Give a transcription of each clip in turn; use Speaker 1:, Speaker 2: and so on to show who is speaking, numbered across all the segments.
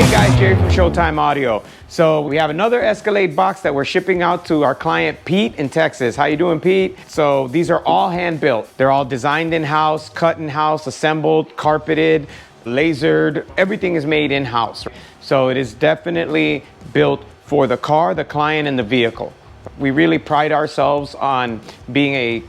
Speaker 1: Hey guys, Jerry from Showtime Audio. So we have another Escalade box that we're shipping out to our client Pete in Texas. How you doing, Pete? So these are all hand built. They're all designed in-house, cut in-house, assembled, carpeted, lasered. Everything is made in-house. So it is definitely built for the car, the client, and the vehicle. We really pride ourselves on being a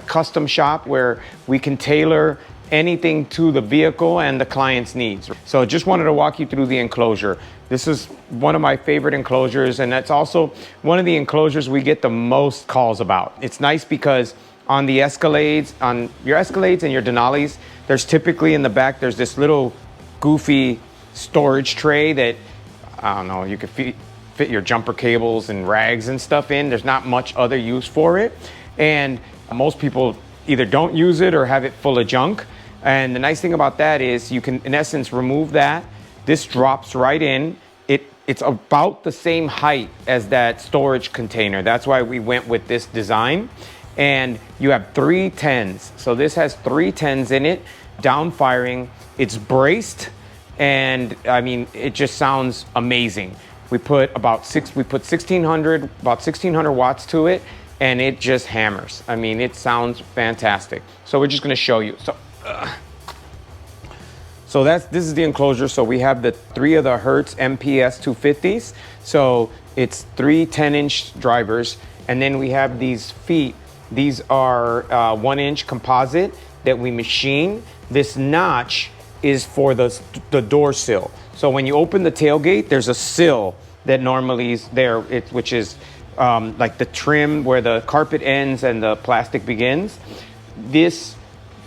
Speaker 1: custom shop where we can tailor anything to the vehicle and the client's needs. So just wanted to walk you through the Enclosure. This is one of my favorite enclosures, and that's also one of the enclosures we get the most calls about. It's nice because on the Escalades, on your Escalades and your Denali's, there's typically in the back, there's this little goofy storage tray that, I don't know, you could fit your jumper cables and rags and stuff in. There's not much other use for it. And most people either don't use it or have it full of junk. And the nice thing about that is you can, in essence, remove that. This drops right in. It's about the same height as that storage container. That's why we went with this design. And you have 3 10s. So this has 3 10s in it, down firing. It's braced, and I mean, it just sounds amazing. We put about 1600 watts to it, and it just hammers. I mean, it sounds fantastic. So we're just gonna show you. So this is the Enclosure. So we have the 3 of the Hertz MPS 250s. So it's 3 10-inch drivers. And then we have these feet. These are 1-inch composite that we machine. This notch is for the door sill. So when you open the tailgate, there's a sill that normally is there, which is like the trim where the carpet ends and the plastic begins. This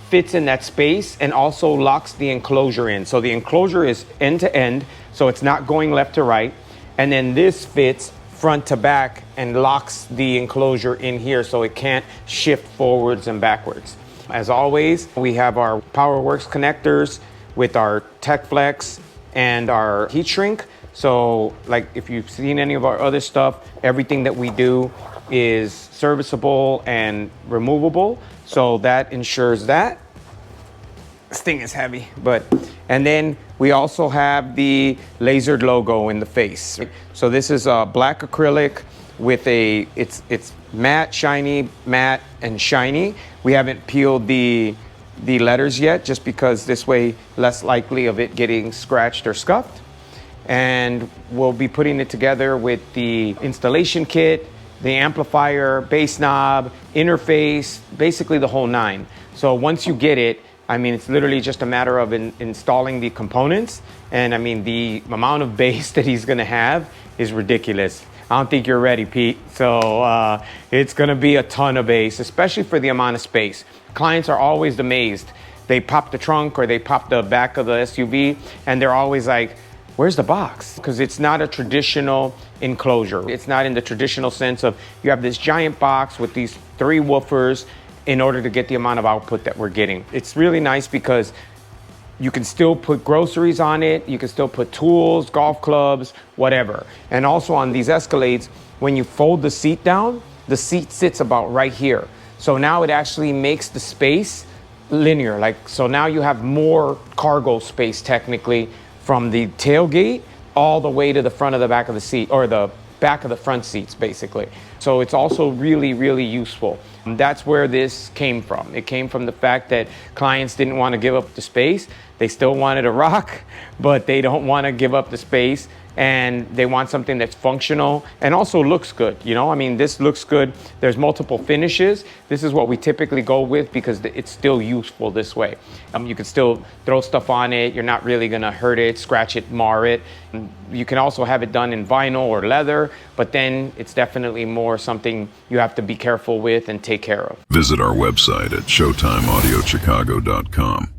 Speaker 1: fits in that space and also locks the Enclosure in. So the Enclosure is end to end, so it's not going left to right. And then this fits front to back and locks the Enclosure in here so it can't shift forwards and backwards. As always, we have our PowerWorks connectors with our TechFlex and our heat shrink. So like if you've seen any of our other stuff, everything that we do is serviceable and removable. So that ensures that. This thing is heavy, and then we also have the lasered logo in the face. So this is a black acrylic with it's matte, shiny, matte, and shiny. We haven't peeled the letters yet, just because this way less likely of it getting scratched or scuffed. And we'll be putting it together with the installation kit, the amplifier, bass knob, interface, basically the whole 9. So once you get it, I mean, it's literally just a matter of installing the components. And I mean, the amount of bass that he's gonna have is ridiculous. I don't think you're ready, Pete. So it's gonna be a ton of bass, especially for the amount of space. Clients are always amazed. They pop the trunk or they pop the back of the SUV and they're always like, where's the box? Because it's not a traditional enclosure. It's not in the traditional sense of you have this giant box with these 3 woofers in order to get the amount of output that we're getting. It's really nice because you can still put groceries on it. You can still put tools, golf clubs, whatever. And also on these Escalades, when you fold the seat down, the seat sits about right here. So now it actually makes the space linear. So now you have more cargo space technically from the tailgate all the way to the front of the back of the seat, or the back of the front seats, basically. So it's also really, really useful. And that's where this came from. It came from the fact that clients didn't want to give up the space. They still wanted a rock, but they don't want to give up the space. And they want something that's functional and also looks good. You know, I mean, this looks good. There's multiple finishes. This is what we typically go with because it's still useful this way. You can still throw stuff on it. You're not really gonna hurt it, scratch it, mar it. You can also have it done in vinyl or leather, but then it's definitely more something you have to be careful with and take care of.
Speaker 2: Visit our website at showtimeaudiochicago.com.